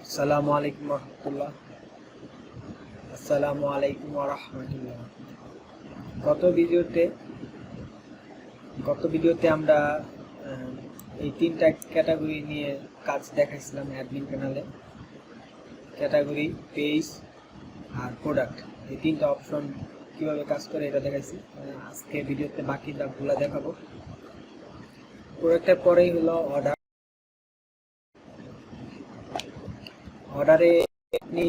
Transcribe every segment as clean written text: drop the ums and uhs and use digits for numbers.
আসসালামু আলাইকুম রহমতুল্লাহ। আসসালামু আলাইকুম রহমতুল্লাহ। গত ভিডিওতে আমরা এই তিনটা ক্যাটাগরি নিয়ে কাজ দেখাইছিলাম অ্যাডমিন প্যানেলে। ক্যাটাগরি, পেজ আর প্রোডাক্ট, এই তিনটা অপশন কিভাবে কাজ করে এটা দেখাইছি। আজকে ভিডিওতে বাকি দাগগুলো দেখাবো। প্রোডাক্টের পরেই হলো অর্ডার। অর্ডারে আপনি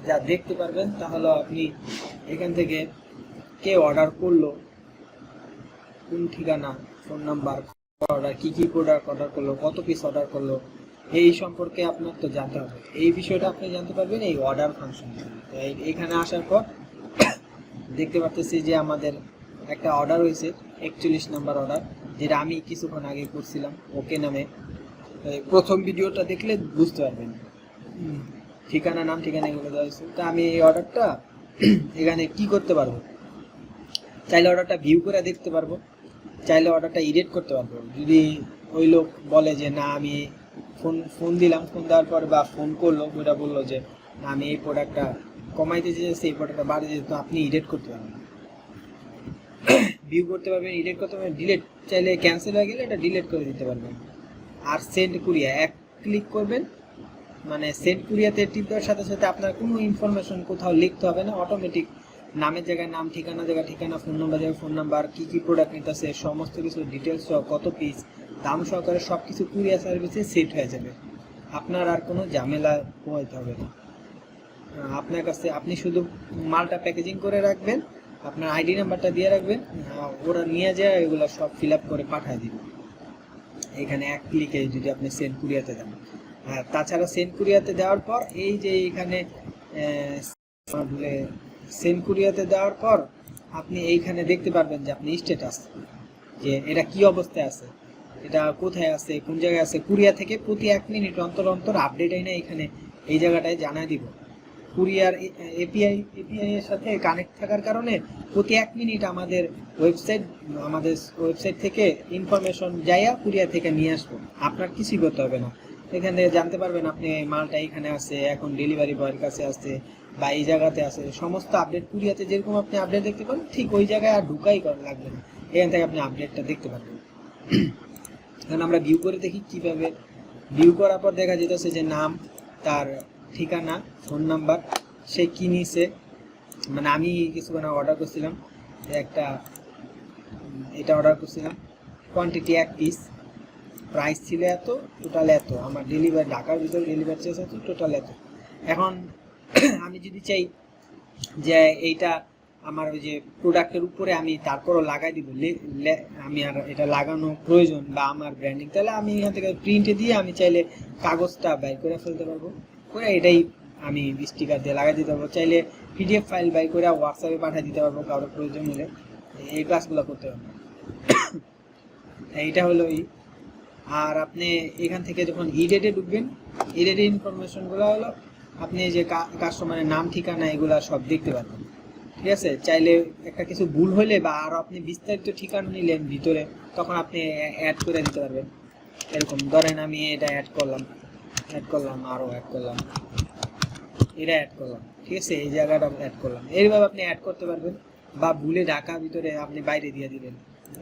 যা দেখতে পারবেন তা হলো আপনি এখান থেকে কে অর্ডার করলো, কোন ঠিকানা, ফোন নাম্বার, অর্ডার কি কি প্রোডাক্ট অর্ডার করলো, কত পিস অর্ডার করলো, এই সম্পর্কে আপনার তো জানতে হবে। এই বিষয়টা আপনি জানতে পারবেন এই অর্ডার ফাংশন। এইখানে আসার পর দেখতে পারতেছি যে আমাদের একটা অর্ডার হয়েছে 41 নাম্বার অর্ডার, যেটা আমি কিছুক্ষণ আগে করছিলাম ওকে নামে। প্রথম ভিডিওটা দেখলে বুঝতে পারবেন। ঠিকানা, নাম, ঠিকানা এগুলো দেওয়া হয়েছে। তা আমি এই অর্ডারটা এখানে কি করতে পারবো, চাইলে অর্ডারটা ভিউ করে দেখতে পারবো, চাইলে অর্ডারটা এডিট করতে পারবো। যদি ওই লোক বলে যে না আমি ফোন দিলাম, ফোন দেওয়ার পরে বা ফোন করলো, ওটা বললো যে না আমি এই প্রোডাক্টটা কমাইতে চেয়েছি, এই প্রোডাক্টটা বাড়িয়ে যেতে, তো আপনি এডিট করতে পারবেন, ভিউ করতে পারবেন, এডিট করতে পারবেন। ডিলিট চাইলে ক্যান্সেল হয়ে গেলে এটা ডিলিট করে দিতে পারবেন। আর সেন্ড কুরিয়া এক ক্লিক করবেন, মানে সেন্ড কুরিয়াতে টিপ দেওয়ার সাথে সাথে আপনার কোনো ইনফরমেশন কোথাও লিখতে হবে না, অটোমেটিক নামের জায়গায় নাম, ঠিকানা জায়গায় ঠিকানা, ফোন নাম্বার জায়গায় ফোন নাম্বার, কী কী প্রোডাক্ট নিতেছে সমস্ত কিছু ডিটেলস সহ, কত পিস, দাম সহকারে সব কিছু কুরিয়ার সার্ভিসে সেট হয়ে যাবে। আপনার আর কোনো ঝামেলা পোহাইতে হবে না। আপনার কাছে আপনি শুধু মালটা প্যাকেজিং করে রাখবেন, আপনার আইডি নাম্বারটা দিয়ে রাখবেন, ওরা নিয়ে যায় এগুলো সব ফিল আপ করে পাঠিয়ে দিবে এখানে এক ক্লিকে যদি আপনি সেন্ড কুরিয়াতে দেন। তাছাড়া সেন্ড কুরিয়াতে দেওয়ার পর এই যে এখানে সেন্ড কুরিয়াতে দেওয়ার পর আপনি এইখানে দেখতে পারবেন যে আপনি স্ট্যাটাস, যে এটা কি অবস্থায় আছে, এটা কোথায় আছে, কোন জায়গায় আছে। কুরিয়া থেকে প্রতি 1 মিনিট অন্তর অন্তর আপডেট আইনা এখানে এই জায়গাটায় জানাই দিব। কুরিয়ার এপিআই এর সাথে কানেক্ট থাকার কারণে প্রতি 1 মিনিট আমাদের ওয়েবসাইট থেকে ইনফরমেশন যাইয়া কুরিয়ার থেকে নিয়ে আসবো। আপনার কিছুই করতে হবে না। এখানে জানতে পারবেন আপনি মালটা এখানে আছে, এখন ডেলিভারি বয়ের কাছে আছে বা এই জায়গাতে আছে। সমস্ত আপডেট কুরিয়াতে যেরকম আপনি আপডেট দেখতে পান ঠিক ওই জায়গায় আর ঢুকাই করা লাগবে না, এখান থেকে আপনি আপডেটটা দেখতে পারবেন। এখন আমরা ভিউ করে দেখি কিভাবে। ভিউ করার পর দেখা যেতেছে যে নাম, তার ঠিকানা, ফোন নাম্বার, সে কি নিছে। মানে আমি কিছুক্ষণ অর্ডার করছিলাম এটা অর্ডার করছিলাম, কোয়ান্টিটি 1 পিস, প্রাইস ছিল এত, টোটাল এত, আমার ডেলিভারি ঢাকার ভিতরে ডেলিভারি চার্জ এত, টোটাল এত। এখন আমি যদি চাই যে এইটা আমার ওই যে প্রোডাক্টের উপরে আমি তারপরও লাগাই দিব, আমি আর এটা লাগানো প্রয়োজন বা আমার ব্র্যান্ডিং, তাহলে আমি এখান থেকে প্রিন্টে দিয়ে আমি চাইলে কাগজটা বাইর করে ফেলতে পারবো, করে এটাই আমি স্টিকার দিয়ে লাগাই দিতে পারবো। চাইলে পিডিএফ ফাইল বাই করে হোয়াটসঅ্যাপে পাঠিয়ে দিতে পারবো কারোর প্রয়োজন হলে। এই কাজগুলো করতে পারবো। এইটা হলো আর আপনি এখান থেকে যখন ইডেটে ঢুকবেন, ইডেটের ইনফরমেশনগুলো হলো আপনি যে কাস্টমারের নাম, ঠিকানা এগুলা সব দেখতে পারবেন। ঠিক আছে, চাইলে একটা কিছু ভুল হলে বা আরও আপনি বিস্তারিত ঠিকানা নিলেন ভিতরে, তখন আপনি অ্যাড করে দিতে পারবেন। এরকম ধরেন আমি এটা অ্যাড করলাম, আরও অ্যাড করলাম, এটা অ্যাড করলাম, ঠিক আছে, এই জায়গাটা অ্যাড করলাম। এইভাবে আপনি অ্যাড করতে পারবেন, বা ভুলে ঢাকা ভিতরে আপনি বাইরে দিয়ে দিবেন।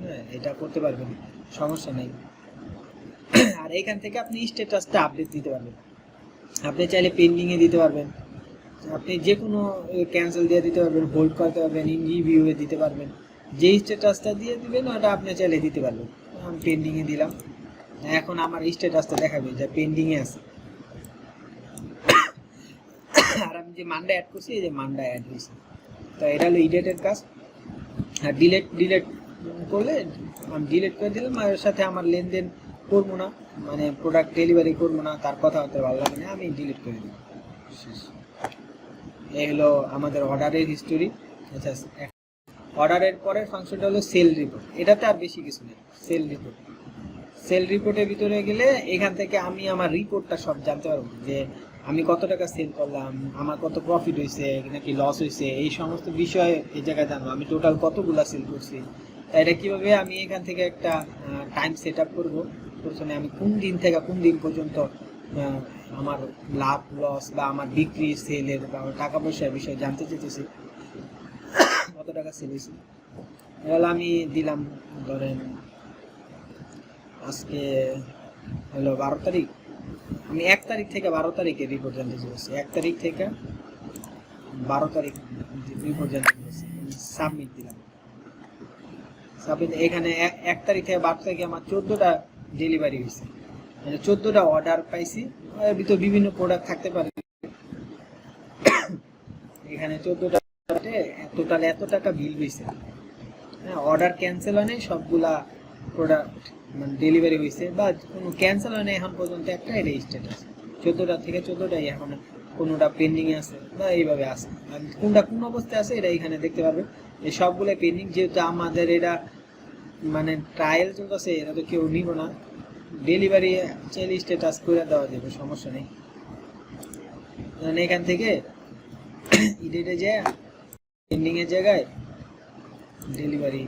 হ্যাঁ, এটা করতে পারবেন, সমস্যা নেই। আর এইখান থেকে আপনি স্ট্যাটাসটা আপডেট দিতে পারবেন। আপনি চাইলে পেন্ডিংয়ে দিতে পারবেন, আপনি যে কোনো ক্যান্সেল দিয়ে দিতে পারবেন, হোল্ড করতে পারবেন, ইন রিভিউয়ে দিতে পারবেন। যেই স্ট্যাটাসটা দিয়ে দিবেন ওটা আপনি চাইলে দিতে পারবেন। আমি পেন্ডিংয়ে দিলাম, এখন আমার স্ট্যাটাসটা দেখাবে যে পেন্ডিংয়ে আছে। আর আমি যে মানটা অ্যাড করছি, এই যে মানটা অ্যাড হয়েছে। তো এটা হলো ইডিটের কাজ। আর ডিলেট করলে আমি ডিলেট করে দিলাম, আর সাথে আমার লেনদেন করবো না, মানে প্রোডাক্ট ডেলিভারি করবো না, তার কথা হতে ভালো লাগে না, আমি ডিলিট করে দিলাম। এই হলো আমাদের অর্ডারের হিস্টোরি। আচ্ছা, অর্ডারের পরের ফাংশনটা হলো সেল রিপোর্ট। এটাতে আর বেশি কিছু নেই। সেল রিপোর্টের ভিতরে গেলে এখান থেকে আমি আমার রিপোর্টটা সব জানতে পারবো, যে আমি কত টাকা সেল করলাম, আমার কত প্রফিট হয়েছে নাকি লস হয়েছে, এই সমস্ত বিষয় এই জায়গায় জানবো। আমি টোটাল কতগুলা সেল করছি। এটা কিভাবে আমি এখান থেকে একটা টাইম সেট আপ করবো। প্রথমে আমি কোন দিন থেকে কোন দিন পর্যন্ত আমার লাভ লস বা আমার বিক্রি সেলের বা আমার টাকা পয়সার বিষয়ে জানতে চাইতেছি, কত টাকা সেল হয়েছে। তাহলে আমি দিলাম, ধরেন আজকে হলো 12 তারিখ, আমি 1 তারিখ থেকে 12 তারিখে রিপোর্ট জানতে চাইছি, 1 তারিখ থেকে 12 তারিখ রিপোর্ট জানতে চাইছি। সাবমিট দিলাম, সাবমিট। এখানে 1 তারিখ থেকে 12 তারিখে আমার 14টা ডেলিভারি হয়েছে, মানে 14টা অর্ডার পাইছি। এর ভিতর বিভিন্ন প্রোডাক্ট থাকতে পারে। এখানে 14টা টোটাল এত টাকা বিল হয়েছে। হ্যাঁ, অর্ডার ক্যান্সেল হয় নাই, সবগুলা প্রোডাক্ট মানে ডেলিভারি হয়েছে, বা কোনো ক্যান্সেল হয় না এখন পর্যন্ত একটা, এটা স্ট্যাটাস। 14টা থেকে 14টাই এখন কোনোটা পেন্ডিং আছে বা এইভাবে আছে, আর কোনটা কোন অবস্থায় আছে এটা এখানে দেখতে পারবেন। এই সবগুলো পেন্ডিং, যেহেতু আমাদের এটা মানে ট্রায়াল চলতেছে, এটা তো কেউ নিব না। ডেলিভারি চাইলে স্ট্যাটাস করে দেওয়া যাবে, সমস্যা নেই। এখান থেকে ইডেটে যায় পেন্ডিং এর জায়গায় ডেলিভারি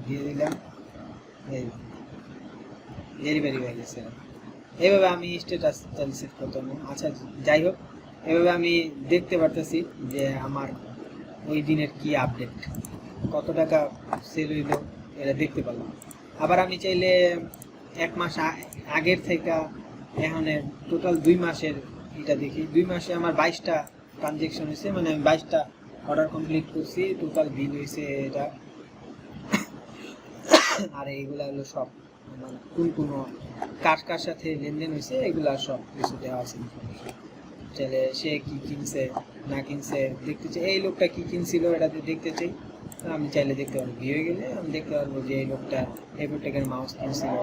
দিয়ে দিলাম, ডেলিভারি হয়ে গেছে। এইভাবে আমি স্ট্যাটাস সেট করতাম। আচ্ছা, যাই হোক, এভাবে আমি দেখতে পারতেছি যে আমার ওই দিনের কি আপডেট, কত টাকা সেল হইল, এটা দেখতে পারলাম। আবার আমি চাইলে 1 মাস আগের থেকে এখন টোটাল 2 মাসের এটা দেখি। 2 মাসে আমার 22টা ট্রানজেকশন হয়েছে, মানে আমি 22টা অর্ডার কমপ্লিট করছি, টোটাল বিল হয়েছে এটা। আর এইগুলা হলো সব মানে কোন কার কার সাথে লেনদেন হয়েছে, এগুলা সব কিছু দেওয়া আছে। চাইলে সে কি কিনছে না কিনছে দেখতে চাই, এই লোকটা কি কিনছিল এটা দেখতে চাই, আমি চাইলে দেখতে পারবো। ভিউ গেলে আমি দেখতে পারবো যে এই লোকটা এই প্রোটেক্টের মাউস কিনছিল,